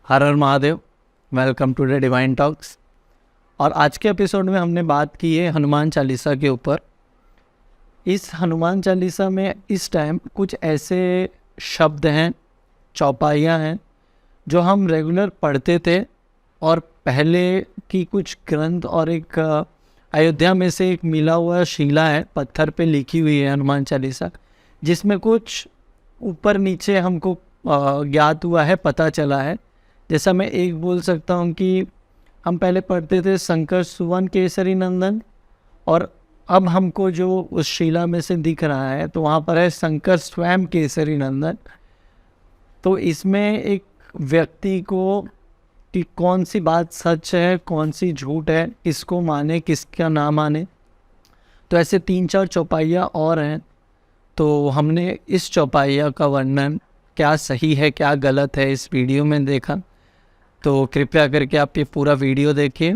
हर हर Mahadev. Welcome to the divine talks. और आज के एपिसोड में हमने बात की है हनुमान चालीसा के ऊपर। इस हनुमान चालीसा में इस टाइम कुछ ऐसे शब्द हैं, चौपाइयाँ हैं जो हम रेगुलर पढ़ते थे। और पहले की कुछ ग्रंथ और एक अयोध्या में से एक मिला हुआ शिला है, पत्थर पे लिखी हुई है हनुमान चालीसा, जिसमें कुछ ऊपर नीचे हमको ज्ञात हुआ है, पता चला है। जैसा मैं एक बोल सकता हूँ कि हम पहले पढ़ते थे शंकर सुवन केसरी नंदन, और अब हमको जो उस शिला में से दिख रहा है तो वहाँ पर है शंकर स्वयं केसरी नंदन। तो इसमें एक व्यक्ति को कि कौन सी बात सच है, कौन सी झूठ है, किसको माने किसका ना माने, तो ऐसे 3-4 चौपाइयाँ और हैं। तो हमने इस चौपाइयाँ का वर्णन क्या सही है क्या गलत है इस वीडियो में देखा। तो कृपया करके आप ये पूरा वीडियो देखिए,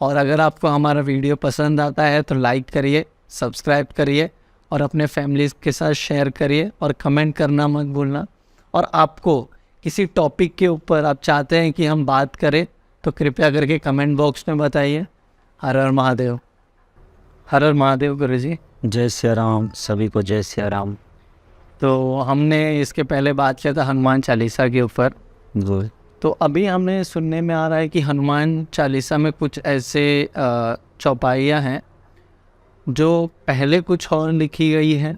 और अगर आपको हमारा वीडियो पसंद आता है तो लाइक करिए, सब्सक्राइब करिए और अपने फैमिलीज़ के साथ शेयर करिए, और कमेंट करना मत भूलना। और आपको किसी टॉपिक के ऊपर आप चाहते हैं कि हम बात करें तो कृपया करके कमेंट बॉक्स में बताइए। हर हर महादेव। हर हर महादेव गुरु जी। जय सिया राम, सभी को जय सिया राम। तो हमने इसके पहले बात किया था हनुमान चालीसा के ऊपर। तो अभी हमने सुनने में आ रहा है कि हनुमान चालीसा में कुछ ऐसे चौपाइयाँ हैं जो पहले कुछ और लिखी गई हैं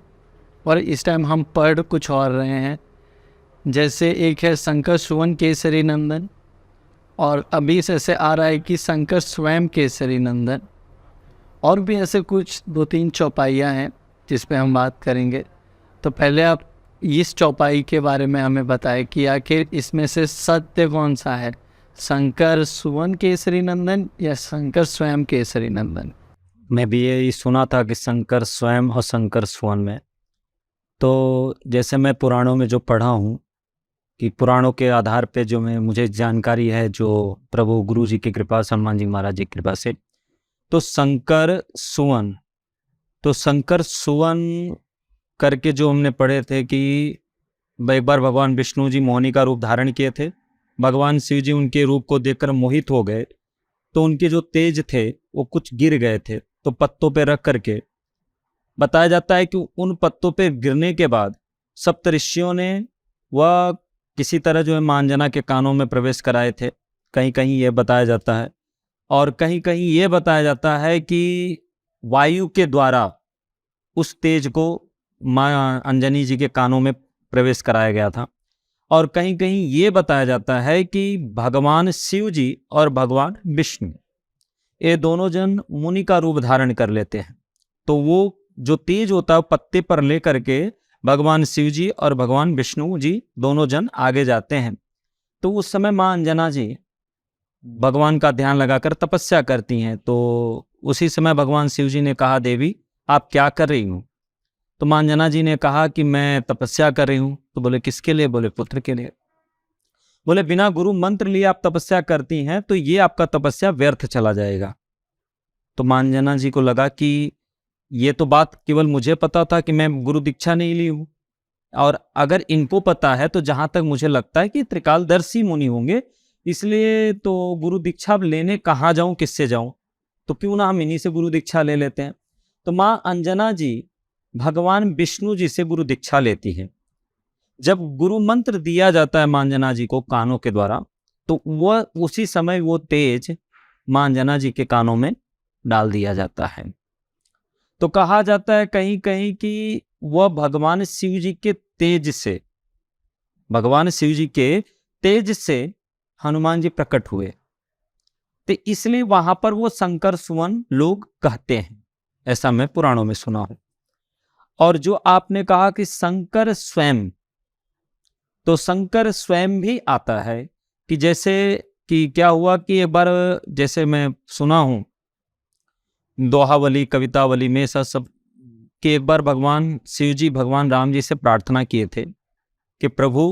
और इस टाइम हम पढ़ कुछ और रहे हैं। जैसे एक है शंकर सुवन केसरी नंदन, और अभी से ऐसे आ रहा है कि शंकर स्वयं केसरी नंदन। और भी ऐसे कुछ 2-3 चौपाइयाँ हैं जिस पे हम बात करेंगे। तो पहले आप इस चौपाई के बारे में हमें बताएं कि आखिर इसमें से सत्य कौन सा है, शंकर सुवन केसरी नंदन या शंकर स्वयं केसरी नंदन। मैं भी यही सुना था कि शंकर स्वयं और शंकर सुवन में। तो जैसे मैं पुराणों में जो पढ़ा हूँ कि पुराणों के आधार पे जो मुझे जानकारी है, जो प्रभु गुरु जी की कृपा, हनुमान जी महाराज जी की कृपा से, तो शंकर सुवन, तो शंकर सुवन करके जो हमने पढ़े थे कि एक बार भगवान विष्णु जी मोहिनी का रूप धारण किए थे। भगवान शिव जी उनके रूप को देखकर मोहित हो गए, तो उनके जो तेज थे वो कुछ गिर गए थे। तो पत्तों पे रख करके बताया जाता है कि उन पत्तों पे गिरने के बाद सप्तऋषियों ने वह किसी तरह जो है मां अंजना के कानों में प्रवेश कराए थे, कहीं कहीं ये बताया जाता है। और कहीं कहीं ये बताया जाता है कि वायु के द्वारा उस तेज को मां अंजनी जी के कानों में प्रवेश कराया गया था। और कहीं कहीं ये बताया जाता है कि भगवान शिव जी और भगवान विष्णु, ये दोनों जन मुनि का रूप धारण कर लेते हैं। तो वो जो तेज होता है पत्ते पर ले करके भगवान शिव जी और भगवान विष्णु जी दोनों जन आगे जाते हैं। तो उस समय मां अंजना जी भगवान का ध्यान लगाकर तपस्या करती हैं। तो उसी समय भगवान शिव जी ने कहा, देवी आप क्या कर रही हो? तो मां अंजना जी ने कहा कि मैं तपस्या कर रही हूँ। तो बोले किसके लिए? बोले पुत्र के लिए। बोले बिना गुरु मंत्र लिए आप तपस्या करती हैं तो ये आपका तपस्या व्यर्थ चला जाएगा। तो मां अंजना जी को लगा कि ये तो बात केवल मुझे पता था कि मैं गुरु दीक्षा नहीं ली हूँ, और अगर इनको पता है तो जहां तक मुझे लगता है कि त्रिकालदर्शी मुनि होंगे, इसलिए तो गुरु दीक्षा लेने कहाँ जाऊं, किससे जाऊं, तो क्यों ना हम इन्हीं से गुरु दीक्षा ले लेते हैं। तो मां अंजना जी भगवान विष्णु जी से गुरु दीक्षा लेती है। जब गुरु मंत्र दिया जाता है मां अंजना जी को कानों के द्वारा, तो वह उसी समय वो तेज मां अंजना जी के कानों में डाल दिया जाता है। तो कहा जाता है कहीं कहीं कि वह भगवान शिव जी के तेज से, भगवान शिव जी के तेज से हनुमान जी प्रकट हुए, तो इसलिए वहां पर वो शंकर सुवन लोग कहते हैं। ऐसा मैं पुराणों में सुना हूं। और जो आपने कहा कि शंकर स्वयं, तो शंकर स्वयं भी आता है कि जैसे कि क्या हुआ कि एक बार, जैसे मैं सुना हूं दोहावली कवितावली में ऐसा सब कि एक बार भगवान शिव जी भगवान राम जी से प्रार्थना किए थे कि प्रभु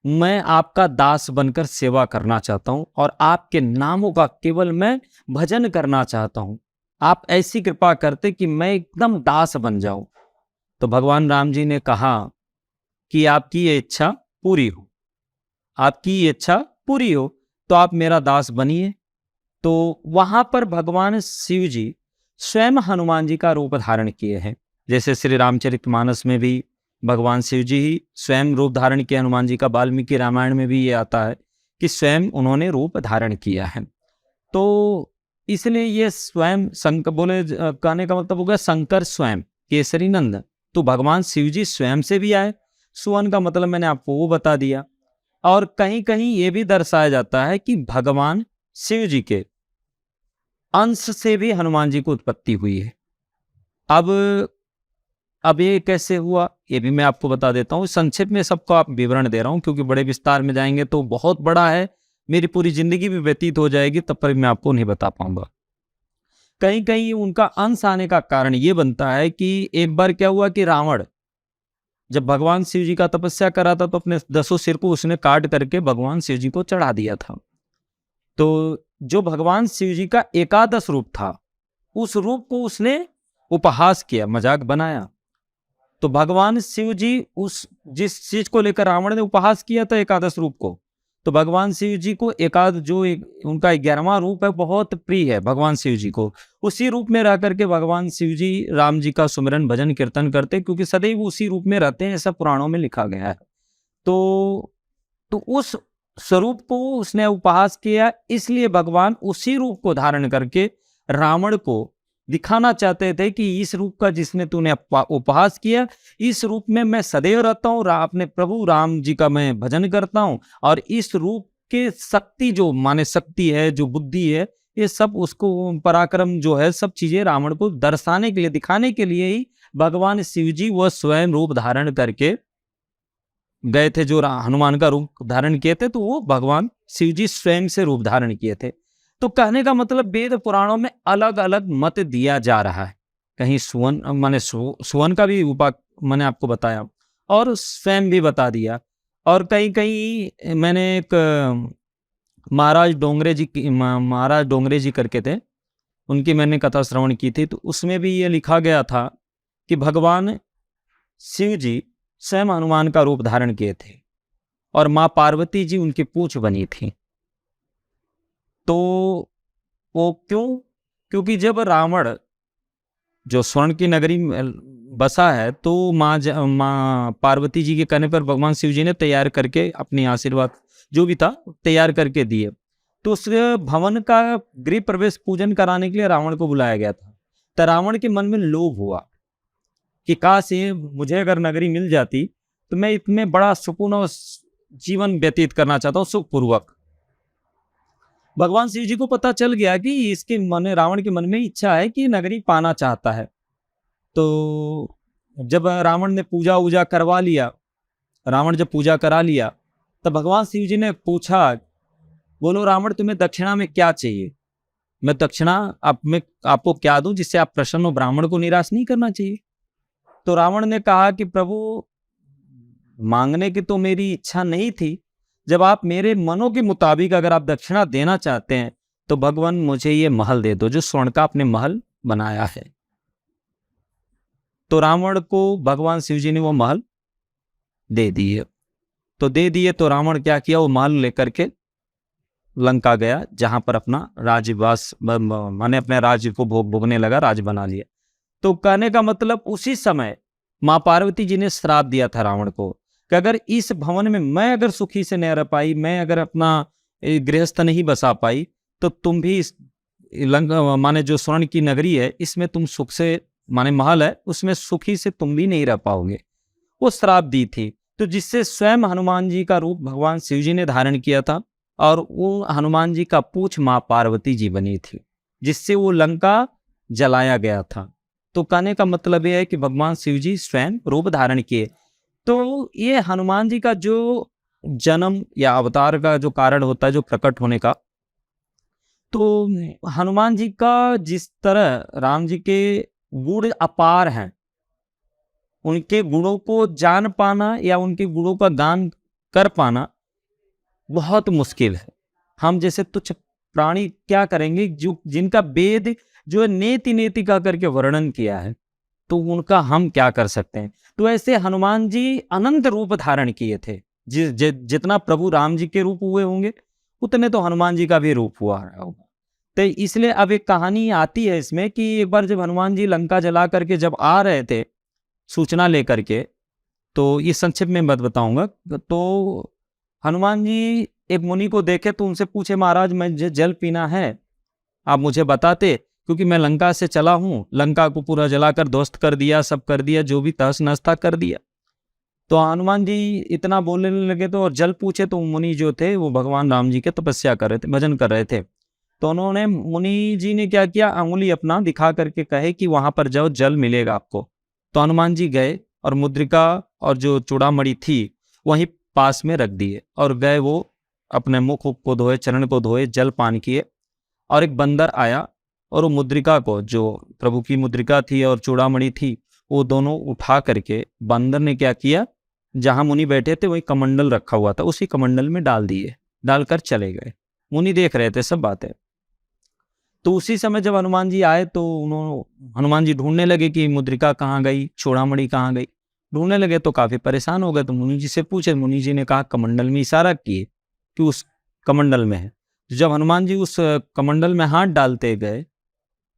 मैं आपका दास बनकर सेवा करना चाहता हूं और आपके नामों का केवल मैं भजन करना चाहता हूं। आप ऐसी कृपा करते कि मैं एकदम दास बन जाऊं। तो भगवान राम जी ने कहा कि आपकी ये इच्छा पूरी हो, आपकी ये इच्छा पूरी हो तो आप मेरा दास बनिए। तो वहां पर भगवान शिव जी स्वयं हनुमान जी का रूप धारण किए हैं। जैसे श्री रामचरितमानस में भी भगवान शिव जी ही स्वयं रूप धारण किए हनुमान जी का, वाल्मीकि रामायण में भी ये आता है कि स्वयं उन्होंने रूप धारण किया है। तो इसलिए ये स्वयं कहने का मतलब हो गया शंकर स्वयं केसरी नंदन। तो भगवान शिव जी स्वयं से भी आए। सुवन का मतलब मैंने आपको वो बता दिया। और कहीं कहीं ये भी दर्शाया जाता है कि भगवान शिव जी के अंश से भी हनुमान जी को उत्पत्ति हुई है। अब ये कैसे हुआ ये भी मैं आपको बता देता हूँ। संक्षेप में सबको आप विवरण दे रहा हूँ, क्योंकि बड़े विस्तार में जाएंगे तो बहुत बड़ा है, मेरी पूरी जिंदगी भी व्यतीत हो जाएगी, तब पर मैं आपको नहीं बता पाऊंगा। कहीं कहीं उनका अंश आने का कारण ये बनता है कि एक बार क्या हुआ कि रावण जब भगवान शिव जी का तपस्या करा था तो अपने 10 सिर को उसने काट करके भगवान शिव जी को चढ़ा दिया था। तो जो भगवान शिव जी का एकादश रूप था, उस रूप को उसने उपहास किया, मजाक बनाया। तो भगवान शिव जी उस जिस चीज को लेकर रावण ने उपहास किया था एकादश रूप को, तो भगवान शिव जी को उनका 11वां रूप है, बहुत प्रिय है भगवान शिव जी को। उसी रूप में रह करके भगवान शिव जी राम जी का सुमिरन भजन कीर्तन करते, क्योंकि सदैव उसी रूप में रहते हैं, ऐसा पुराणों में लिखा गया है। तो उस स्वरूप को उसने उपहास किया, इसलिए भगवान उसी रूप को धारण करके रावण को दिखाना चाहते थे कि इस रूप का जिसने तूने उपहास किया, इस रूप में मैं सदैव रहता हूँ, अपने प्रभु राम जी का मैं भजन करता हूँ। और इस रूप के शक्ति जो माने शक्ति है, जो बुद्धि है, ये सब उसको पराक्रम जो है, सब चीजें रावण को दर्शाने के लिए, दिखाने के लिए ही भगवान शिव जी वह स्वयं रूप धारण करके गए थे। जो हनुमान का रूप धारण किए थे, तो वो भगवान शिव जी स्वयं से रूप धारण किए थे। तो कहने का मतलब वेद पुराणों में अलग अलग मत दिया जा रहा है। कहीं सुवन का भी मैंने आपको बताया और स्वयं भी बता दिया। और कहीं कहीं मैंने एक महाराज डोंगरे जी करके थे, उनकी मैंने कथा श्रवण की थी, तो उसमें भी ये लिखा गया था कि भगवान शिव जी स्वयं हनुमान का रूप धारण किए थे और माँ पार्वती जी उनकी पूंछ बनी थी। तो वो क्योंकि जब रावण जो स्वर्ण की नगरी बसा है, तो माँ पार्वती जी के कहने पर भगवान शिव जी ने तैयार करके अपनी आशीर्वाद जो भी था तैयार करके दिए। तो उस भवन का गृह प्रवेश पूजन कराने के लिए रावण को बुलाया गया था। तो रावण के मन में लोभ हुआ कि काश ये मुझे अगर नगरी मिल जाती तो मैं इतने बड़ा सुकून और जीवन व्यतीत करना चाहता हूँ सुखपूर्वक। भगवान शिव जी को पता चल गया कि इसके मन रावण के मन में इच्छा है कि नगरी पाना चाहता है। तो जब रावण ने पूजा वूजा करवा लिया, रावण जब पूजा करा लिया, तब भगवान शिव जी ने पूछा, बोलो रावण तुम्हें दक्षिणा में क्या चाहिए? मैं दक्षिणा आपको क्या दूं जिससे आप प्रसन्न हो? ब्राह्मण को निराश नहीं करना चाहिए। तो रावण ने कहा कि प्रभु मांगने की तो मेरी इच्छा नहीं थी, जब आप मेरे मनों के मुताबिक अगर आप दक्षिणा देना चाहते हैं तो भगवान मुझे ये महल दे दो जो स्वर्ण का आपने महल बनाया है। तो रावण को भगवान शिव जी ने वो महल दे दिए। तो रावण क्या किया, वो महल लेकर के लंका गया, जहां पर अपना राज्यवास माने अपने राज्य को भोगने लगा, राज बना लिया। तो कहने का मतलब उसी समय माँ पार्वती जी ने श्राप दिया था रावण को कि अगर इस भवन में मैं अगर सुखी से नहीं रह पाई, मैं अगर अपना गृहस्थ नहीं बसा पाई, तो तुम भी इस माने जो स्वर्ण की नगरी है इसमें तुम सुख से माने महल है उसमें सुखी से तुम भी नहीं रह पाओगे। वो श्राप दी थी। तो जिससे स्वयं हनुमान जी का रूप भगवान शिव जी ने धारण किया था और वो हनुमान जी का पूंछ माँ पार्वती जी बनी थी, जिससे वो लंका जलाया गया था। तो कहने का मतलब यह है कि भगवान शिव जी स्वयं रूप धारण किए। तो ये हनुमान जी का जो जन्म या अवतार का जो कारण होता है, जो प्रकट होने का, तो हनुमान जी का जिस तरह राम जी के गुण अपार हैं, उनके गुणों को जान पाना या उनके गुणों का गान कर पाना बहुत मुश्किल है। हम जैसे तुच्छ प्राणी क्या करेंगे जो जिनका वेद जो नेति का करके वर्णन किया है, तो उनका हम क्या कर सकते हैं। तो ऐसे हनुमान जी अनंत रूप धारण किए थे, जितना प्रभु राम जी के रूप हुए होंगे उतने तो हनुमान जी का भी रूप हुआ होगा। तो इसलिए अब एक कहानी आती है इसमें कि एक बार जब हनुमान जी लंका जला करके जब आ रहे थे सूचना लेकर के, तो ये संक्षिप्त में मत बताऊंगा। तो हनुमान जी एक मुनि को देखे तो उनसे पूछे, महाराज मुझे जल पीना है, आप मुझे बताते, क्योंकि मैं लंका से चला हूँ, लंका को पूरा जलाकर ध्वस्त कर दिया, सब कर दिया, जो भी तहस नहस था कर दिया। तो हनुमान जी इतना बोलने लगे तो और जल पूछे तो मुनि जो थे वो भगवान राम जी के तपस्या कर रहे थे, भजन कर रहे थे। तो उन्होंने, मुनि जी ने क्या किया, अंगुली अपना दिखा करके कहे कि वहां पर जाओ, जल मिलेगा आपको। तो हनुमान जी गए और मुद्रिका और जो चूड़ामणि थी वहीं पास में रख दिए और गए, वो अपने मुख को धोए, चरण को धोए, जल पान किए। और एक बंदर आया और वो मुद्रिका को, जो प्रभु की मुद्रिका थी और चूड़ामणि थी, वो दोनों उठा करके बंदर ने क्या किया, जहां मुनि बैठे थे वही कमंडल रखा हुआ था, उसी कमंडल में डाल दिए, डालकर चले गए। मुनि देख रहे थे सब बातें। तो उसी समय जब हनुमान जी आए तो हनुमान जी ढूंढने लगे कि मुद्रिका कहाँ गई, चूड़ामणि कहाँ गई, ढूंढने लगे तो काफी परेशान हो गए। तो मुनि जी से पूछे, मुनि जी ने कहा कमंडल में, इशारा किए कि उस कमंडल में है। जब हनुमान जी उस कमंडल में हाथ डालते गए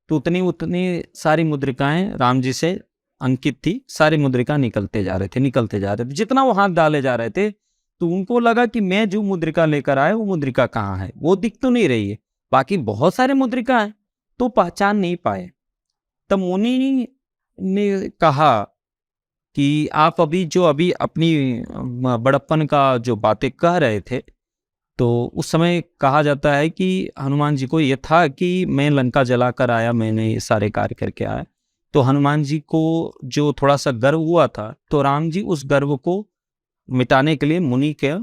तो उतनी उतनी सारी मुद्रिकाएं राम जी से अंकित थी, सारी मुद्रिका निकलते जा रहे थे। जितना वो हाथ डाले जा रहे थे तो उनको लगा कि मैं जो मुद्रिका लेकर आया वो मुद्रिका कहाँ है, वो दिख तो नहीं रही है, बाकी बहुत सारे मुद्रिका हैं, तो पहचान नहीं पाए। तब मुनि ने कहा कि आप अभी अपनी बड़प्पन का जो बातें कह रहे थे, तो उस समय कहा जाता है कि हनुमान जी को ये था कि मैं लंका जलाकर आया, मैंने ये सारे कार्य करके आया। तो हनुमान जी को जो थोड़ा सा गर्व हुआ था, तो राम जी उस गर्व को मिटाने के लिए मुनि के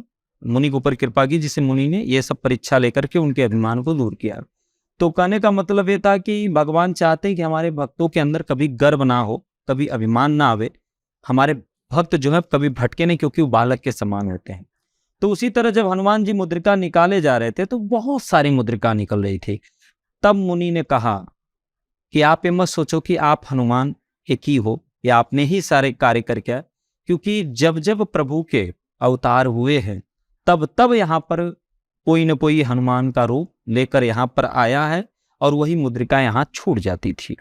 ऊपर कृपा की, जिसे मुनि ने ये सब परीक्षा लेकर के उनके अभिमान को दूर किया। तो कहने का मतलब ये था कि भगवान चाहते हैं कि हमारे भक्तों के अंदर कभी गर्व ना हो, कभी अभिमान ना आवे, हमारे भक्त जो है कभी भटके नहीं, क्योंकि वो बालक के समान होते हैं। तो उसी तरह जब हनुमान जी मुद्रिका निकाले जा रहे थे तो बहुत सारी मुद्रिका निकल रही थी। तब मुनि ने कहा कि आप ये मत सोचो कि आप हनुमान एक ही हो या आपने ही सारे कार्य करके आए, क्योंकि जब जब प्रभु के अवतार हुए हैं तब तब यहाँ पर कोई न कोई हनुमान का रूप लेकर यहाँ पर आया है और वही मुद्रिका यहाँ छूट जाती थी।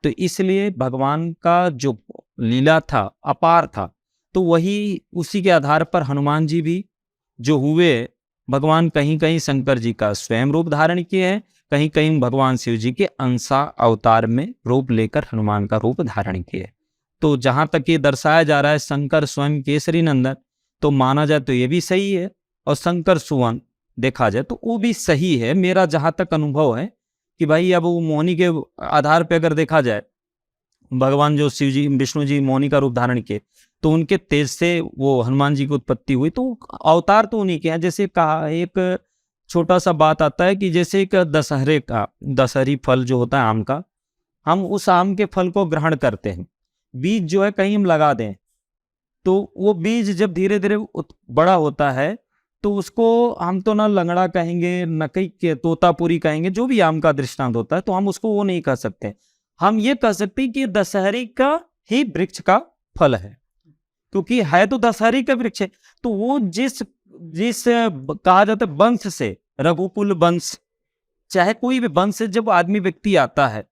तो इसलिए भगवान का जो लीला था अपार था, तो वही उसी के आधार पर हनुमान जी भी जो हुए, भगवान कहीं कहीं शंकर जी का स्वयं रूप धारण किए हैं, कहीं कहीं भगवान शिव जी के अंशा अवतार में रूप लेकर हनुमान का रूप धारण किए। तो जहां तक ये दर्शाया जा रहा है शंकर स्वयं केसरी नंदन, तो माना जाए तो ये भी सही है, और शंकर सुवन देखा जाए तो वो भी सही है। मेरा जहां तक अनुभव है कि भाई अब वो मोहिनी के आधार पे अगर देखा जाए, भगवान जो शिव जी विष्णु जी मोहिनी का रूप धारण किए तो उनके तेज से वो हनुमान जी की उत्पत्ति हुई, तो अवतार तो उन्हीं के हैं। जैसे कहा, एक छोटा सा बात आता है कि जैसे एक दशहरी फल जो होता है आम का, हम उस आम के फल को ग्रहण करते हैं, बीज जो है कहीं हम लगा दें, तो वो बीज जब धीरे धीरे बड़ा होता है तो उसको हम तो ना लंगड़ा कहेंगे, न कहीं के तोतापुरी कहेंगे, जो भी आम का दृष्टांत होता है, तो हम उसको वो नहीं कह सकते। हम ये कह सकते हैं कि दशहरी का ही वृक्ष का फल है, क्योंकि है तो दशहरी का वृक्ष है। तो वो जिस जिस कहा जाता है वंश से, रघुकुल वंश, चाहे कोई भी वंश से जब आदमी व्यक्ति आता है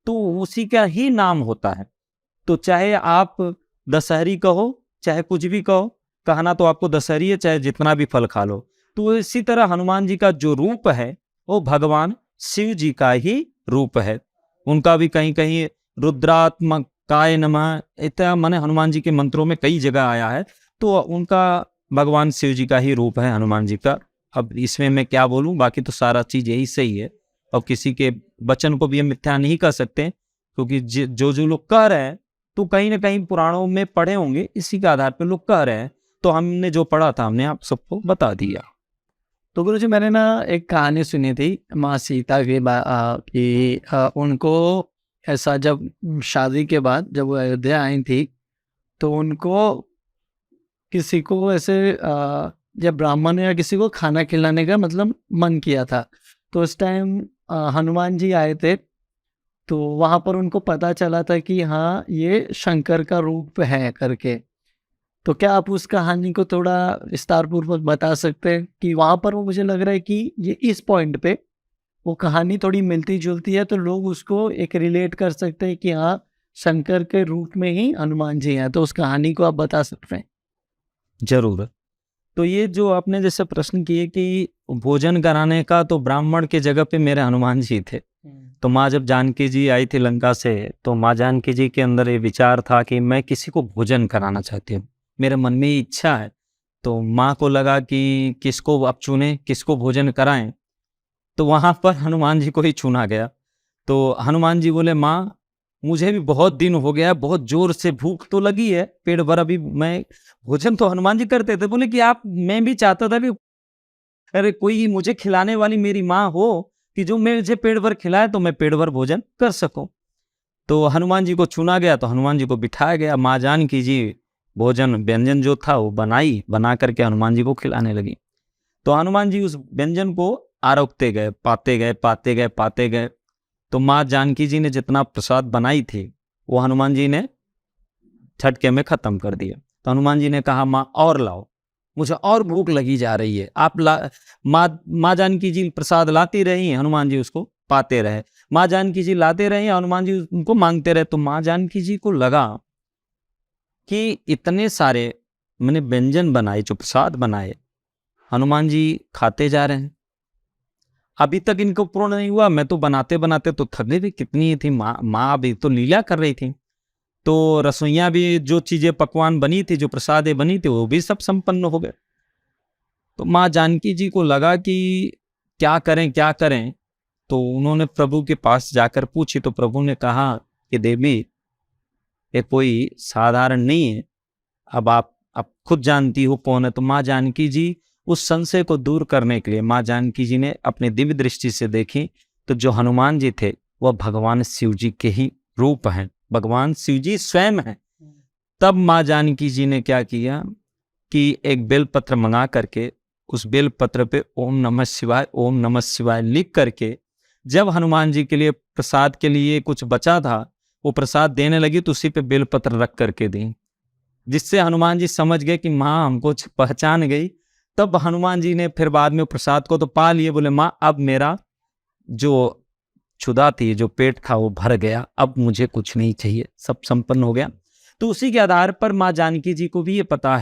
तो उसी का ही नाम होता है। तो चाहे आप दशहरी कहो, चाहे कुछ भी कहो, कहना तो आपको दशहरी है, चाहे जितना भी फल खा लो। तो इसी तरह हनुमान जी का जो रूप है वो भगवान शिव जी का ही रूप है। उनका भी कहीं कहीं रुद्रात्मक काय नमः इतना माने हनुमान जी के मंत्रों में कई जगह आया है, तो उनका भगवान शिव जी का ही रूप है हनुमान जी का। अब इसमें मैं क्या बोलूं, बाकी तो सारा चीज यही सही है, और किसी के वचन को भी हम मिथ्या नहीं कर सकते, क्योंकि जो जो लोग कह रहे हैं तो कहीं ना कहीं पुराणों में पढ़े होंगे, इसी के आधार पर लोग कह रहे हैं, तो हमने जो पढ़ा था हमने आप सबको बता दिया। तो गुरुजी मैंने ना एक कहानी सुनी थी माँ सीता की उनको ऐसा, जब शादी के बाद जब वो अयोध्या आई थी तो उनको किसी को ऐसे जब ब्राह्मण या किसी को खाना खिलाने का मतलब मन किया था, तो उस टाइम हनुमान जी आए थे। तो वहाँ पर उनको पता चला था कि हाँ ये शंकर का रूप है करके। तो क्या आप उस कहानी को थोड़ा विस्तारपूर्वक बता सकते हैं कि वहाँ पर वो मुझे लग रहा है कि ये इस पॉइंट पे वो कहानी थोड़ी मिलती जुलती है, तो लोग उसको एक रिलेट कर सकते हैं कि हाँ, शंकर के रूप में ही हनुमान जी हैं। तो उस कहानी को आप बता सकते हैं। जरूर। तो ये जो आपने जैसे प्रश्न किए कि भोजन कराने का, तो ब्राह्मण के जगह पे मेरे हनुमान जी थे। तो माँ जब जानकी जी आई थी लंका से, तो माँ जानकी जी के अंदर ये विचार था कि मैं किसी को भोजन कराना चाहती हूँ, मेरे मन में ये इच्छा है। तो माँ को लगा कि किसको अब चुने, किसको भोजन कराएं। तो वहां पर हनुमान जी को ही चुना गया। तो हनुमान जी बोले, माँ मुझे भी बहुत दिन हो गया, बहुत जोर से भूख तो लगी है, पेट भर अभी मैं भोजन तो हनुमान जी करते थे। बोले कि आप, मैं भी चाहता था कि अरे कोई मुझे खिलाने वाली मेरी माँ हो कि जो मुझे पेट भर खिलाए तो मैं पेट भर भोजन कर सकूं। तो हनुमान जी को चुना गया, तो हनुमान जी को बिठाया गया। माँ जानकी जी भोजन व्यंजन जो था वो बना करके हनुमान जी को खिलाने लगी। तो हनुमान जी उस व्यंजन को आरोगते गए, पाते गए। तो माँ जानकी जी ने जितना प्रसाद बनाई थी वो हनुमान जी ने झटके में खत्म कर दिया। तो हनुमान जी ने कहा, माँ और लाओ, मुझे और भूख लगी जा रही है। आप माँ जानकी जी प्रसाद लाती रही, हनुमान जी उसको पाते रहे। माँ जानकी जी लाते रहे, हनुमान जी उनको मांगते रहे। तो माँ जानकी जी को लगा कि इतने सारे मैंने व्यंजन बनाए, जो प्रसाद बनाए, हनुमान जी खाते जा रहे हैं, अभी तक इनको पूर्ण नहीं हुआ। मैं तो बनाते बनाते तो थक गई थी, कितनी थी माँ अभी तो लीला कर रही थी। तो रसोइयाँ भी, जो चीजें पकवान बनी थी, जो प्रसादें बनी थी, वो भी सब संपन्न हो गए। तो माँ जानकी जी को लगा कि क्या करें क्या करें। तो उन्होंने प्रभु के पास जाकर पूछी। तो प्रभु ने कहा कि देवी, ये कोई साधारण नहीं है, अब आप खुद जानती हो कौन है। तो माँ जानकी जी उस संशय को दूर करने के लिए माँ जानकी जी ने अपनी दिव्य दृष्टि से देखी, तो जो हनुमान जी थे वह भगवान शिव जी के ही रूप हैं, भगवान शिव जी स्वयं हैं। तब माँ जानकी जी ने क्या किया कि एक बेलपत्र मंगा करके उस बेलपत्र पे ओम नमः शिवाय लिख करके, जब हनुमान जी के लिए प्रसाद के लिए कुछ बचा था, वो प्रसाद देने लगी, तो उसी पे बेलपत्र रख करके दी, जिससे हनुमान जी समझ गए कि माँ हमको पहचान गई। तब हनुमान जी ने फिर बाद में प्रसाद को तो पा लिए, बोले माँ अब मेरा जो क्षुधा थी, जो पेट था, वो भर गया, अब मुझे कुछ नहीं चाहिए, सब संपन्न हो गया। तो उसी के आधार पर माँ जानकी जी को भी ये पता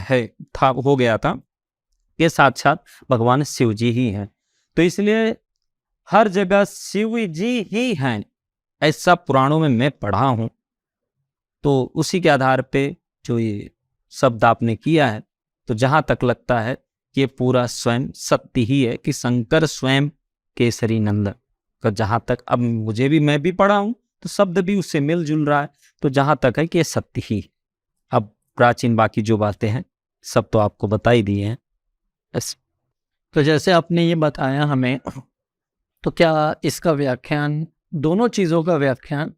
हो गया था कि साक्षात भगवान शिव जी ही हैं। तो इसलिए हर जगह शिव जी ही हैं, ऐसा पुराणों में मैं पढ़ा हूं। तो उसी के आधार पे जो ये शब्द आपने किया है, तो जहां तक लगता है कि ये पूरा स्वयं सत्य ही है कि शंकर स्वयं केसरी नंदन का, जहां तक अब मुझे भी, मैं भी पढ़ा हूं तो शब्द भी उससे मिलजुल रहा है। तो जहां तक है कि ये सत्य ही। अब प्राचीन बाकी जो बातें हैं सब तो आपको बता ही दिए हैं। तो जैसे आपने ये बताया हमें, तो क्या इसका व्याख्यान, दोनों चीज़ों का व्याख्यान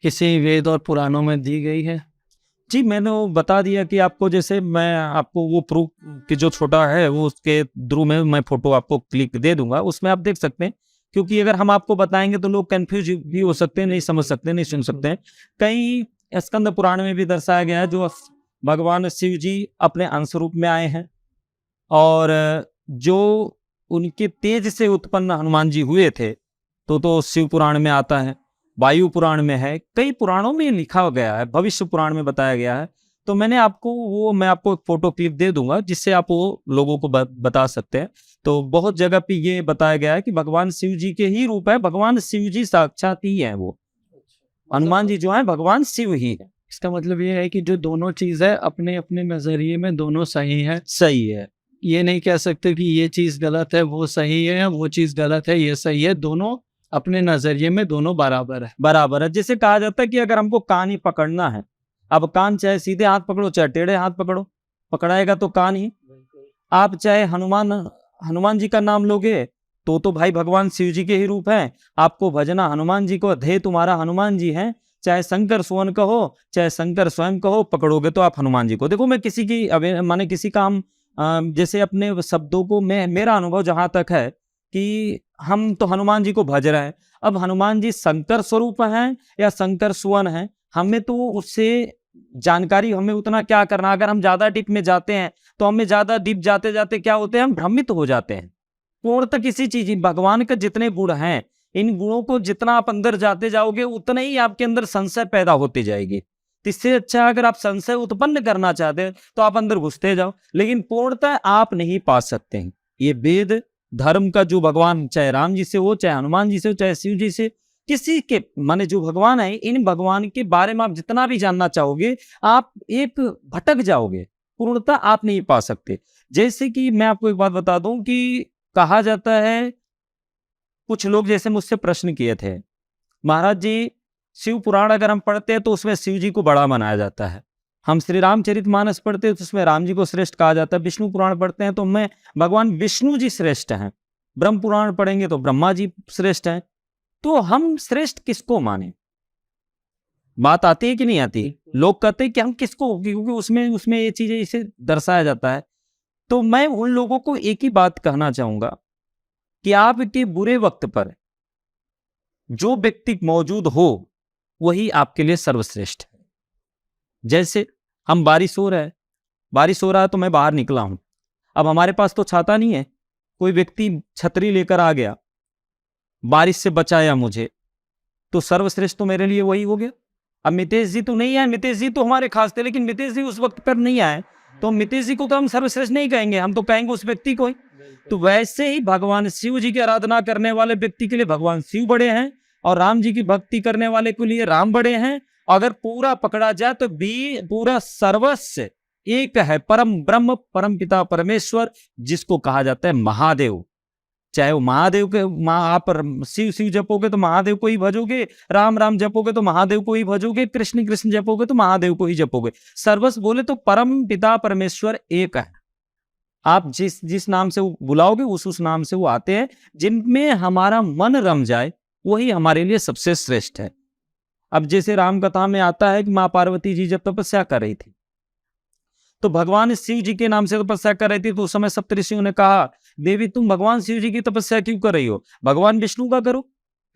किसी वेद और पुराणों में दी गई है? जी, मैंने वो बता दिया कि आपको, जैसे मैं आपको वो प्रूफ कि जो छोटा है वो उसके थ्रू में मैं फोटो आपको क्लिक दे दूंगा, उसमें आप देख सकते हैं। क्योंकि अगर हम आपको बताएंगे तो लोग कंफ्यूज भी हो सकते हैं, नहीं समझ सकते, नहीं सुन सकते हैं। कई स्कंद पुराण में भी दर्शाया गया है, जो भगवान शिव जी अपने अंश रूप में आए हैं, और जो उनके तेज से उत्पन्न हनुमान जी हुए थे, तो शिव पुराण में आता है, वायु पुराण में है, कई पुराणों में लिखा गया है, भविष्य पुराण में बताया गया है। तो मैं आपको एक फोटो क्लिप दे दूंगा, जिससे आप वो लोगों को बता सकते हैं। तो बहुत जगह पे ये बताया गया है कि भगवान शिव जी के ही रूप है, भगवान शिव जी साक्षात ही है वो। हनुमान जी जो है भगवान शिव ही है। इसका मतलब ये है कि जो दोनों चीज़ है अपने अपने नज़रिए में दोनों सही है। सही है, ये नहीं कह सकते कि ये चीज़ गलत है वो सही है, वो चीज़ गलत है ये सही है। दोनों अपने नज़रिए में दोनों बराबर है। बराबर है। जैसे कहा जाता है कि अगर हमको कान ही पकड़ना है, अब कान चाहे सीधे हाथ पकड़ो चाहे टेढ़े हाथ पकड़ो, पकड़ाएगा तो कान ही। आप चाहे हनुमान जी का नाम लोगे तो भाई भगवान शिव जी के ही रूप है। आपको भजना हनुमान जी को, ध्येय तुम्हारा हनुमान जी हैं, चाहे शंकर सुवन कहो चाहे शंकर स्वयं कहो, पकड़ोगे तो आप हनुमान जी को। देखो, मैं किसी की माने किसी का हम जैसे अपने शब्दों को, मेरा अनुभव जहां तक है कि हम तो हनुमान जी को भज रहे हैं। अब हनुमान जी शंकर स्वरूप हैं या शंकर सुवन हैं, हमें तो उससे जानकारी हमें उतना क्या करना। अगर हम ज्यादा डीप में जाते हैं तो हमें ज्यादा डीप जाते जाते क्या होते हैं, हम भ्रमित हो जाते हैं। पूर्णतः किसी चीज, भगवान के जितने गुण हैं, इन गुणों को जितना आप अंदर जाते जाओगे उतना ही आपके अंदर संशय पैदा होती जाएगी। तो इससे अच्छा अगर आप संशय उत्पन्न करना चाहते हैं तो आप अंदर घुसते जाओ, लेकिन पूर्णतः आप नहीं पा सकते हैं। ये वेद धर्म का जो भगवान, चाहे राम जी से हो, चाहे हनुमान जी से हो, चाहे शिव जी से, किसी के माने जो भगवान है, इन भगवान के बारे में आप जितना भी जानना चाहोगे आप एक भटक जाओगे, पूर्णतः आप नहीं पा सकते। जैसे कि मैं आपको एक बात बता दूं कि कहा जाता है, कुछ लोग जैसे मुझसे प्रश्न किए थे, महाराज जी शिव पुराण अगर हम पढ़ते हैं तो उसमें शिव जी को बड़ा मनाया जाता है, हम श्री रामचरितमानस पढ़ते हैं तो उसमें राम जी को श्रेष्ठ कहा जाता है, विष्णु पुराण पढ़ते हैं तो मैं भगवान विष्णु जी श्रेष्ठ हैं, ब्रह्म पुराण पढ़ेंगे तो ब्रह्मा जी श्रेष्ठ हैं। तो हम श्रेष्ठ किसको माने? बात आती है कि नहीं आती? लोग कहते हैं कि हम किसको, क्योंकि उसमें ये चीजें इसे दर्शाया जाता है। तो मैं उन लोगों को एक ही बात कहना चाहूंगा कि आपके बुरे वक्त पर जो व्यक्ति मौजूद हो वही आपके लिए सर्वश्रेष्ठ है। जैसे हम बारिश हो रहा है तो मैं बाहर निकला हूं, अब हमारे पास तो छाता नहीं है, कोई व्यक्ति छतरी लेकर आ गया, बारिश से बचाया मुझे, तो सर्वश्रेष्ठ तो मेरे लिए वही हो गया। अब मितेश जी तो नहीं आए, मितेश जी तो हमारे खास थे, लेकिन मितेश जी उस वक्त पर नहीं आए तो मितेश जी को तो हम सर्वश्रेष्ठ नहीं कहेंगे, हम तो कहेंगे उस व्यक्ति को ही। तो वैसे ही भगवान शिव जी की आराधना करने वाले व्यक्ति के लिए भगवान शिव बड़े हैं, और राम जी की भक्ति करने वाले के लिए राम बड़े हैं। अगर पूरा पकड़ा जाए तो भी पूरा सर्वस्व एक है, परम ब्रह्म, परम पिता परमेश्वर, जिसको कहा जाता है महादेव। चाहे वो महादेव के आप शिव शिव जपोगे तो महादेव को ही भजोगे, राम राम जपोगे तो महादेव को ही भजोगे, कृष्ण कृष्ण जपोगे तो महादेव को ही जपोगे। सर्वस्व बोले तो परम पिता परमेश्वर एक है। आप जिस नाम से बुलाओगे उस नाम से वो आते हैं। जिनमें हमारा मन रम जाए वही हमारे लिए सबसे श्रेष्ठ है। अब जैसे राम कथा में आता है कि माँ पार्वती जी जब तपस्या कर रही थी तो भगवान शिव जी के नाम से तपस्या कर रही थी, तो उस समय सप्तऋषियों ने कहा, देवी तुम भगवान शिव जी की तपस्या क्यों कर रही हो, भगवान विष्णु का करो,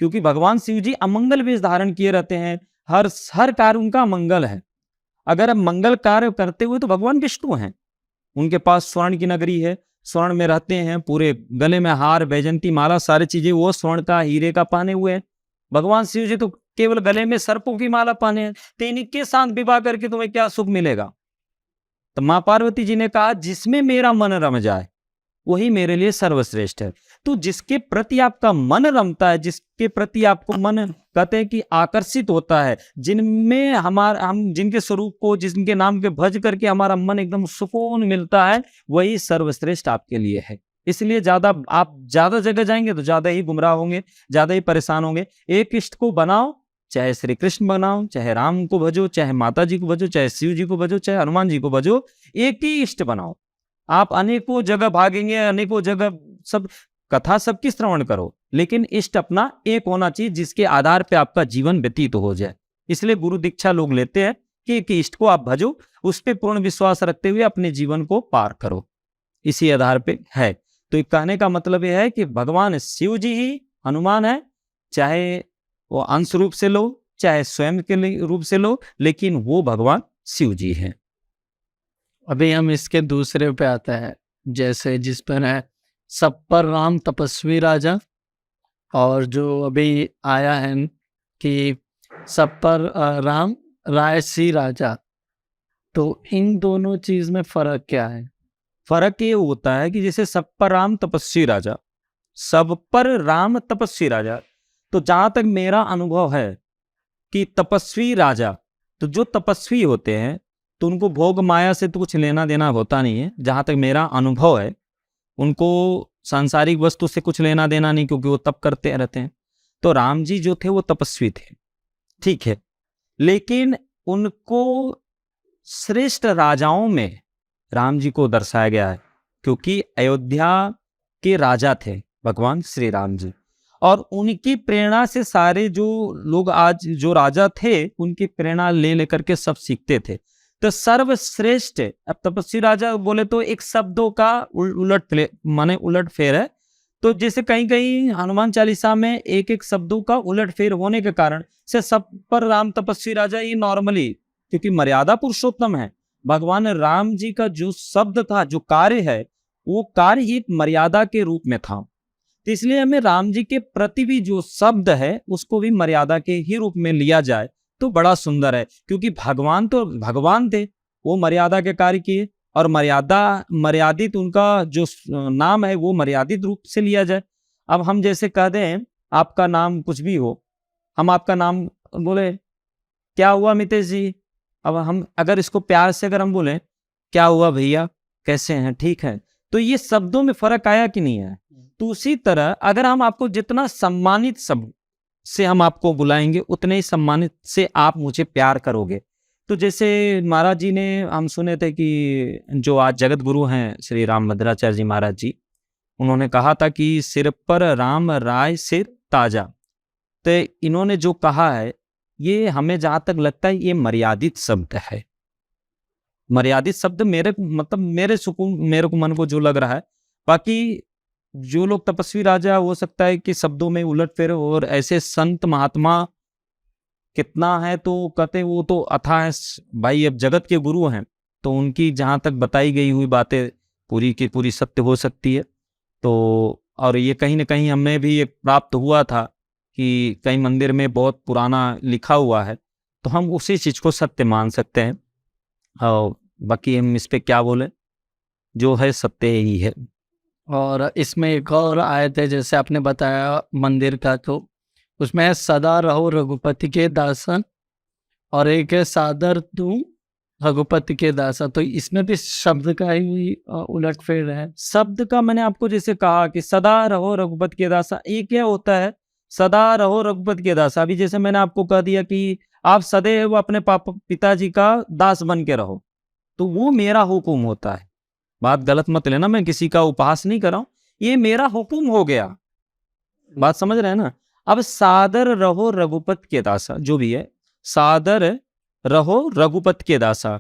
क्योंकि भगवान शिव जी अमंगल वेश धारण किए रहते हैं, हर कार्य उनका मंगल है। अगर अब मंगल कार्य करते हुए तो भगवान विष्णु हैं, उनके पास स्वर्ण की नगरी है, स्वर्ण में रहते हैं, पूरे गले में हार वैजंती माला सारी चीजें वो स्वर्ण का हीरे का पहने हुए हैं। भगवान शिव जी तो केवल गले में सर्पों की माला पहने हैं, तो इनके साथ विवाह करके तुम्हें क्या सुख मिलेगा? तो माँ पार्वती जी ने कहा जिसमें मेरा मन रम जाए वही मेरे लिए सर्वश्रेष्ठ है। तो जिसके प्रति आपका मन रमता है, जिसके प्रति आपको मन कहते हैं कि आकर्षित होता है, जिनमें हम जिनके स्वरूप को, जिनके नाम के भज करके हमारा मन एकदम सुकून मिलता है, वही सर्वश्रेष्ठ आपके लिए है। इसलिए आप ज्यादा जगह जाएंगे तो ज्यादा ही गुमराह होंगे, ज्यादा ही परेशान होंगे। एक इष्ट को बनाओ, चाहे श्री कृष्ण बनाओ, चाहे राम को भजो, चाहे माता जी को भजो, चाहे शिव जी को भजो, चाहे हनुमान जी को भजो, एक ही इष्ट बनाओ। आप अनेकों जगह भागेंगे, अनेकों जगह सब कथा सबकी श्रवण करो, लेकिन इष्ट अपना एक होना चाहिए जिसके आधार पे आपका जीवन व्यतीत हो जाए। इसलिए गुरु दीक्षा लोग लेते हैं कि एक इष्ट को आप भजो, उस पर पूर्ण विश्वास रखते हुए अपने जीवन को पार करो, इसी आधार पे है। तो एक कहने का मतलब यह है कि भगवान शिव जी ही हनुमान है, चाहे वो अंश रूप से लो चाहे स्वयं के रूप से लो, लेकिन वो भगवान शिव जी हैं। अभी हम इसके दूसरे पे आते हैं, जैसे जिस पर है सब पर राम तपस्वी राजा, और जो अभी आया है कि सब पर राम रायसी राजा। तो इन दोनों चीज में फर्क क्या है? फर्क ये होता है कि जैसे सब पर राम तपस्वी राजा, सब पर राम तपस्वी राजा, तो जहां तक मेरा अनुभव है कि तपस्वी राजा, तो जो तपस्वी होते हैं तो उनको भोग माया से तो कुछ लेना देना होता नहीं है। जहां तक मेरा अनुभव है, उनको सांसारिक वस्तु से कुछ लेना देना नहीं, क्योंकि वो तप करते रहते हैं। तो राम जी जो थे वो तपस्वी थे, ठीक है, लेकिन उनको श्रेष्ठ राजाओं में राम जी को दर्शाया गया है, क्योंकि अयोध्या के राजा थे भगवान श्री राम जी, और उनकी प्रेरणा से सारे जो लोग आज जो राजा थे उनकी प्रेरणा ले लेकर के सब सीखते थे। तो सर्वश्रेष्ठ, अब तपस्वी राजा बोले तो एक शब्दों का उलट फेर है। तो जैसे कहीं कहीं हनुमान चालीसा में एक एक शब्दों का उलट फेर होने के कारण से सब पर राम तपस्वी राजा ये नॉर्मली क्योंकि मर्यादा पुरुषोत्तम है। भगवान राम जी का जो शब्द था, जो कार्य है, वो कार्य एक मर्यादा के रूप में था। तो इसलिए हमें राम जी के प्रति भी जो शब्द है उसको भी मर्यादा के ही रूप में लिया जाए तो बड़ा सुंदर है, क्योंकि भगवान तो भगवान थे, वो मर्यादा के कार्य किए, और मर्यादित उनका जो नाम है वो मर्यादित रूप से लिया जाए। अब हम जैसे कह दें आपका नाम कुछ भी हो, हम आपका नाम बोले क्या हुआ मितेश जी, अब हम अगर इसको प्यार से अगर हम बोले क्या हुआ भैया, कैसे हैं, ठीक है, तो ये शब्दों में फर्क आया कि नहीं है। तो उसी तरह अगर हम आपको जितना सम्मानित शब्द से हम आपको बुलाएंगे उतने ही सम्मानित से आप मुझे प्यार करोगे। तो जैसे महाराज जी ने हम सुने थे कि जो आज जगत गुरु हैं श्री राम भद्राचार्य जी महाराज जी, उन्होंने कहा था कि सिर पर राम राय सिर ताजा। तो इन्होंने जो कहा है ये हमें जहां तक लगता है ये मर्यादित शब्द है। मर्यादित शब्द मेरे सुकून, मेरे को मन को जो लग रहा है, बाकी जो लोग तपस्वी राजा हो सकता है कि शब्दों में उलट फेर, और ऐसे संत महात्मा कितना है तो कहते वो तो अथाह है भाई। अब जगत के गुरु हैं तो उनकी जहां तक बताई गई हुई बातें पूरी की पूरी सत्य हो सकती है। तो और ये कहीं ना कहीं हमें भी एक प्राप्त हुआ था कि कई मंदिर में बहुत पुराना लिखा हुआ है, तो हम उसी चीज को सत्य मान सकते हैं। और बाकी हम इस पे क्या बोले, जो है सत्य ही है। और इसमें एक और आयत है जैसे आपने बताया मंदिर का, तो उसमें है सदा रहो रघुपति के दासन, और एक है सादर तू रघुपति के दासा। तो इसमें भी शब्द का ही उलट फेर है। शब्द का मैंने आपको जैसे कहा कि सदा रहो रघुपति के दासा, ये क्या होता है सदा रहो रघुपति के दासा। अभी जैसे मैंने आपको कह दिया कि आप सदैव अपने पिताजी का दास बन के रहो, तो वो मेरा हुक्म होता है। बात गलत मत लेना, मैं किसी का उपहास नहीं कर रहा हूं, ये मेरा हुक्म हो गया। बात समझ रहे हैं ना। अब सादर रहो रघुपति के दासा, जो भी है सादर रहो रघुपति के दासा।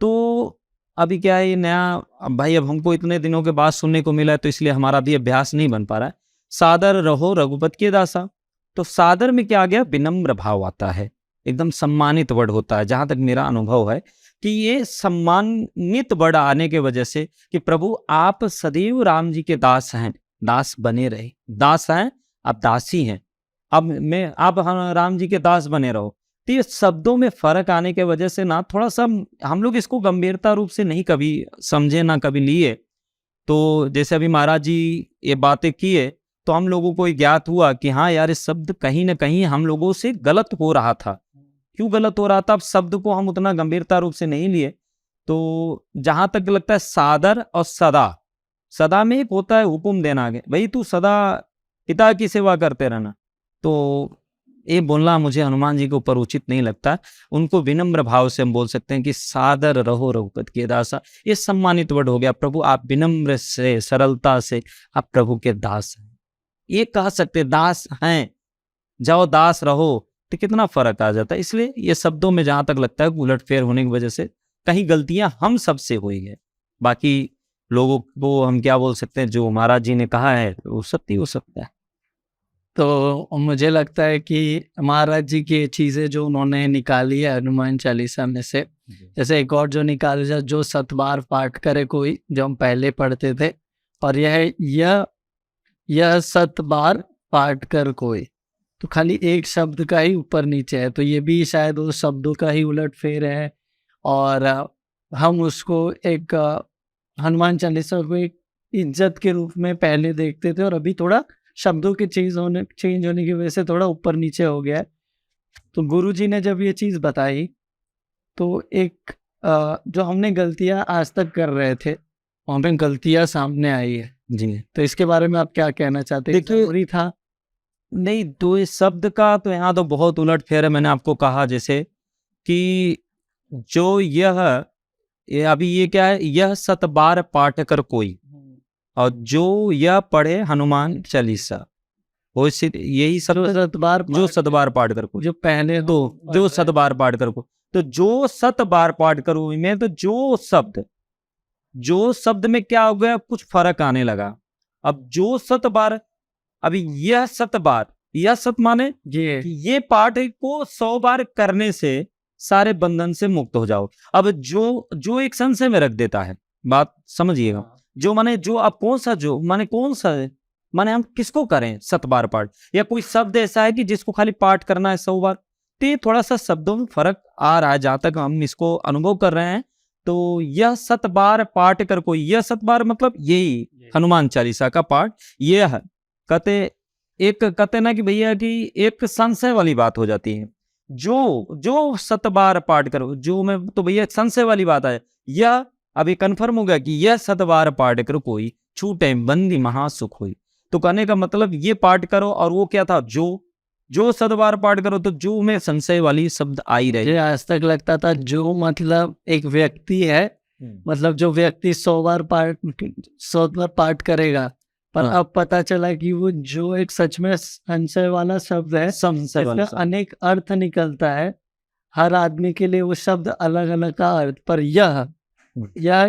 तो अभी क्या है ये नया, अब भाई अब हमको इतने दिनों के बाद सुनने को मिला है तो इसलिए हमारा भी अभ्यास नहीं बन पा रहा है। सादर रहो रघुपति के दासा, तो सादर में क्या आ गया, विनम्र भाव आता है, एकदम सम्मानित वर्ड होता है। जहां तक मेरा अनुभव है कि ये सम्मानित वर्ड आने के वजह से कि प्रभु आप सदैव राम जी के दास हैं, दास बने रहे, दास हैं आप दासी हैं, अब मैं आप राम जी के दास बने रहो। तो ये शब्दों में फर्क आने के वजह से ना थोड़ा सा हम लोग इसको गंभीरता रूप से नहीं कभी समझे ना कभी लिए। तो जैसे अभी महाराज जी ये बातें किए तो हम लोगों को ज्ञात हुआ कि हाँ यार इस शब्द कहीं ना कहीं हम लोगों से गलत हो रहा था। क्यों गलत हो रहा था, अब शब्द को हम उतना गंभीरता रूप से नहीं लिए। तो जहां तक लगता है सादर और सदा, सदा में एक होता है हुक्म देना आगे, भाई तू सदा पिता की सेवा करते रहना, तो ये बोलना मुझे हनुमान जी के ऊपर उचित नहीं लगता। उनको विनम्र भाव से हम बोल सकते हैं कि सादर रहो रघुपति के दासा, ये सम्मानित वर्ड हो गया। प्रभु आप विनम्र से सरलता से आप प्रभु के दास हैं, ये कह सकते दास हैं, जाओ दास रहो, तो कितना फर्क आ जाता है। इसलिए ये शब्दों में जहां तक लगता है उलट फेर होने की वजह से कहीं गलतियां हम सबसे हुई है। बाकी लोगों को हम क्या बोल सकते हैं, जो महाराज जी ने कहा है वो सत्य हो सकता है। तो मुझे लगता है कि महाराज जी की चीज़ें जो उन्होंने निकाली है हनुमान चालीसा में से, जैसे एक और जो निकाली जाए, जो 7 बार पाठ करे कोई, जो हम पहले पढ़ते थे, और यह 7 बार पाठ कर कोई, तो खाली एक शब्द का ही ऊपर नीचे है, तो ये भी शायद उस शब्दों का ही उलट फेर है। और हम उसको एक हनुमान चालीसा को एक इज्जत के रूप में पहले देखते थे, और अभी थोड़ा शब्दों के चेंज होने की वजह से थोड़ा ऊपर नीचे हो गया है। तो गुरुजी ने जब ये चीज़ बताई तो एक जो हमने गलतियां आज तक कर रहे थे वहाँ पे गलतियां सामने आई है जी, तो इसके बारे में आप क्या कहना चाहते हैं? देखिए, जरूरी था? नहीं तो इस शब्द का तो यहाँ तो बहुत उलट फेर है। मैंने आपको कहा जैसे कि जो ये अभी ये क्या है, यह 7 बार पाठ कर कोई, और जो यह पढ़े हनुमान चालीसा, वो यही सब 7 बार जो 7 बार पाठ कर कोई, जो पहले तो जो 7 बार पाठ कर कोई, तो जो 7 बार पाठ करो में, तो जो शब्द में क्या हो गया, कुछ फर्क आने लगा। अब जो 7 बार, अभी यह 7 बार, यह 7 माने ये ये पाठ को 100 बार करने से सारे बंधन से मुक्त हो जाओ। अब जो एक संशय में रख देता है, बात समझिएगा, जो माने जो अब कौन सा जो माने कौन सा है, माने हम किसको करें 7 बार पाठ, या कोई शब्द ऐसा है कि जिसको खाली पाठ करना है 100 बार। तो ये थोड़ा सा शब्दों में फर्क आ रहा है, जहां तक हम इसको अनुभव कर रहे हैं। तो यह 7 बार पाठ कर कोई, यह 7 बार मतलब यही हनुमान चालीसा का पाठ यह है। कहते ना कि भैया कि एक संशय वाली बात हो जाती है, जो 7 बार पाठ करो, जो मैं तो भैया संशय वाली बात है। यह अभी कन्फर्म हो गया कि यह 7 बार पाठ करो कोई, छूटे बंदी महासुख हुई। तो कहने का मतलब ये पाठ करो, और वो क्या था, जो 7 बार पाठ करो, तो जो में संशय वाली शब्द आई रहे। मुझे आज तक लगता था जो मतलब एक व्यक्ति है, मतलब जो व्यक्ति 100 बार पाठ करेगा, पर अब पता चला कि वो जो एक सच में संशय वाला शब्द है, इसका अनेक अर्थ निकलता है। हर आदमी के लिए वो शब्द अलग अलग का अर्थ, पर यह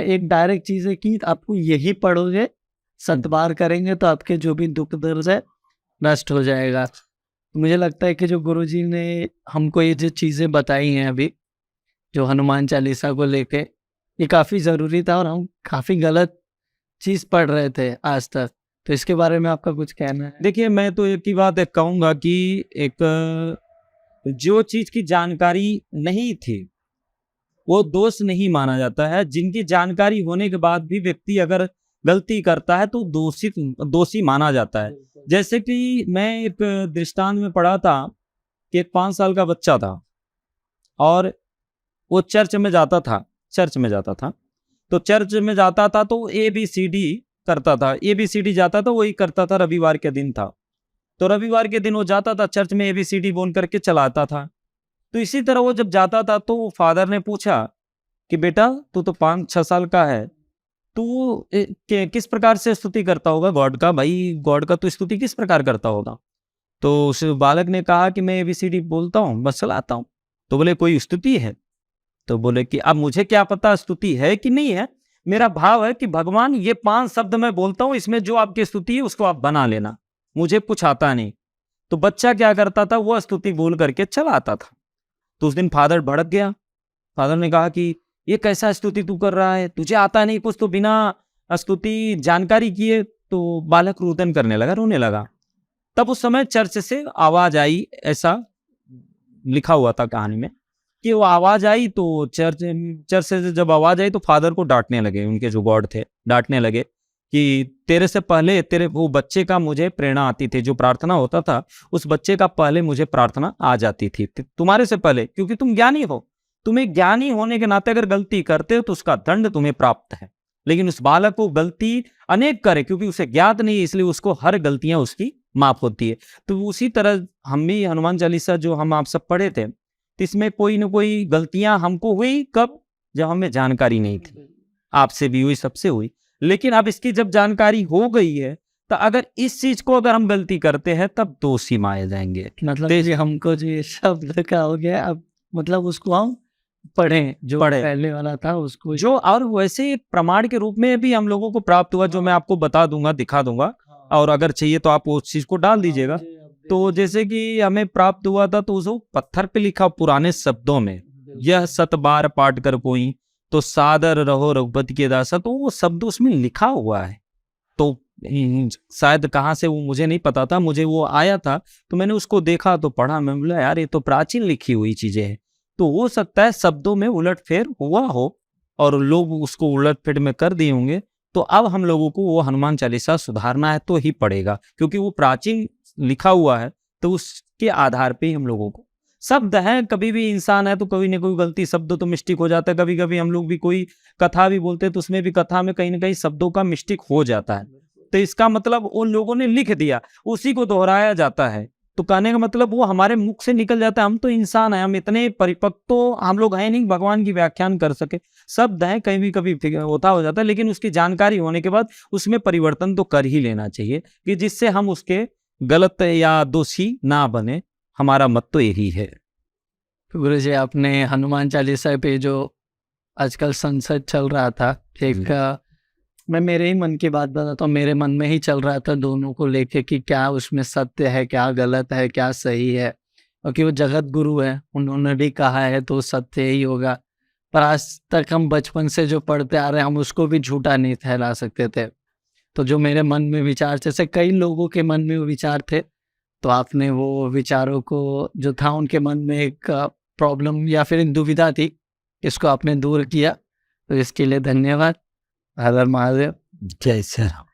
एक डायरेक्ट चीज है कि आपको यही पढ़ोगे, 7 बार करेंगे तो आपके जो भी दुख दर्द है नष्ट हो जाएगा। मुझे लगता है कि जो गुरुजी ने हमको ये जो चीज़ें बताई हैं अभी, जो हनुमान चालीसा को लेके, ये काफ़ी ज़रूरी था, और हम काफ़ी गलत चीज़ पढ़ रहे थे आज तक। तो इसके बारे में आपका कुछ कहना है? देखिए, मैं तो एक ही बात कहूँगा कि एक जो चीज़ की जानकारी नहीं थी वो दोष नहीं माना जाता है। जिनकी जानकारी होने के बाद भी व्यक्ति अगर गलती करता है तो दोषी माना जाता है। जैसे कि मैं एक दृष्टांत में पढ़ा था कि एक 5 साल का बच्चा था, और वो चर्च में जाता था। तो चर्च में जाता था तो ABCD करता था, ABCD जाता था, वही करता था। रविवार के दिन था, तो रविवार के दिन वो जाता था चर्च में, ABCD बोल करके चलाता था। तो इसी तरह वो जब जाता था तो फादर ने पूछा कि बेटा तू तो 5-6 साल का है, तू किस प्रकार से स्तुति करता होगा गॉड का, भाई गॉड का तो स्तुति किस प्रकार करता होगा। तो उस बालक ने कहा कि मैं ABCD बोलता हूँ, बस चलाता हूँ। तो बोले कोई स्तुति है? तो बोले कि अब मुझे क्या पता स्तुति है कि नहीं है, मेरा भाव है कि भगवान ये 5 शब्द मैं बोलता हूँ, इसमें जो आपकी स्तुति है उसको आप बना लेना, मुझे कुछ आता नहीं। तो बच्चा क्या करता था, वो स्तुति बोल करके चला आता था। तो उस दिन फादर भड़क गया। फादर ने कहा कि ये कैसा स्तुति तू कर रहा है, तुझे आता नहीं कुछ, तो बिना स्तुति जानकारी किए। तो बालक रुदन करने लगा, रोने लगा। तब उस समय चर्च से आवाज आई, ऐसा लिखा हुआ था कहानी में कि वो आवाज आई। तो चर्च से जब आवाज आई तो फादर को डांटने लगे, उनके जो गॉड थे डांटने लगे कि तेरे से पहले तेरे वो बच्चे का मुझे प्रेरणा आती थी, जो प्रार्थना होता था उस बच्चे का पहले मुझे प्रार्थना आ जाती थी तुम्हारे से पहले, क्योंकि तुम ज्ञानी हो। तुम्हें ज्ञानी होने के नाते अगर गलती करते हो तो उसका दंड तुम्हें प्राप्त है। लेकिन उस बालक को गलती अनेक करे, क्योंकि उसे ज्ञात नहीं है, इसलिए उसको हर गलतियां उसकी माफ होती है। तो उसी तरह हम भी हनुमान चालीसा जो हम आप सब पढ़े थे, तो इसमें कोई ना कोई गलतियां हमको हुई। कब? जब हमें जानकारी नहीं थी। आपसे भी हुई, सबसे हुई। लेकिन अब इसकी जब जानकारी हो गई है, तो अगर इस चीज को अगर हम गलती करते हैं तब दोषी माने जाएंगे। मतलब हमको जो ये शब्द का हो गया, अब मतलब उसको हम पढ़ें, जो पहले वाला था उसको जो, और वैसे प्रमाण के रूप में भी हम लोगों को प्राप्त हुआ, जो मैं आपको बता दूंगा, दिखा दूंगा, और अगर चाहिए तो आप उस चीज को डाल दीजिएगा। तो जैसे कि हमें प्राप्त हुआ था, तो उसको पत्थर पे लिखा पुराने शब्दों में, यह 7 बार पाठ कर कोई, तो सादर रहो रघुपति के दासा, तो वो शब्द उसमें लिखा हुआ है। तो शायद कहाँ से वो मुझे नहीं पता था, मुझे वो आया था तो मैंने उसको देखा तो पढ़ा, मैं बोला यार ये तो प्राचीन लिखी हुई चीजें हैं। तो हो सकता है शब्दों में उलटफेर हुआ हो और लोग उसको उलटफेर में कर दिए होंगे। तो अब हम लोगों को वो हनुमान चालीसा सुधारना है तो ही पड़ेगा, क्योंकि वो प्राचीन लिखा हुआ है। तो उसके आधार पे ही हम लोगों को, शब्द है, कभी भी इंसान है तो कभी ना कोई गलती, शब्द तो मिस्टेक हो जाता है। कभी कभी हम लोग भी कोई कथा भी बोलते हैं तो उसमें भी कथा में कहीं ना कहीं शब्दों का मिस्टेक हो जाता है। तो इसका मतलब उन लोगों ने लिख दिया, उसी को दोहराया जाता है। तो कहने का मतलब वो हमारे मुख से निकल जाता है। हम तो इंसान हैं, हम इतने परिपक्व तो हम लोग हैं नहीं भगवान की व्याख्यान कर सके। शब्द है, कहीं भी कभी होता हो जाता है, लेकिन उसकी जानकारी होने के बाद उसमें परिवर्तन तो कर ही लेना चाहिए, कि जिससे हम उसके गलत या दोषी ना बने। हमारा मत तो यही है। गुरु जी, आपने हनुमान चालीसा पे जो आजकल संसद चल रहा था, एक मैं मेरे ही मन की बात बताता हूँ, मेरे मन में ही चल रहा था दोनों को लेके कि क्या उसमें सत्य है, क्या गलत है, क्या सही है। क्योंकि वो जगत गुरु है, उन्होंने भी कहा है तो सत्य ही होगा। पर आज तक हम बचपन से जो पढ़ते आ रहे हैं हम उसको भी झूठा नहीं ठहरा सकते थे। तो जो मेरे मन में विचार, जैसे कई लोगों के मन में वो विचार थे, तो आपने वो विचारों को जो था उनके मन में एक प्रॉब्लम या फिर दुविधा थी, इसको आपने दूर किया, तो इसके लिए धन्यवाद। हर हर महादेव। जय श्री राम।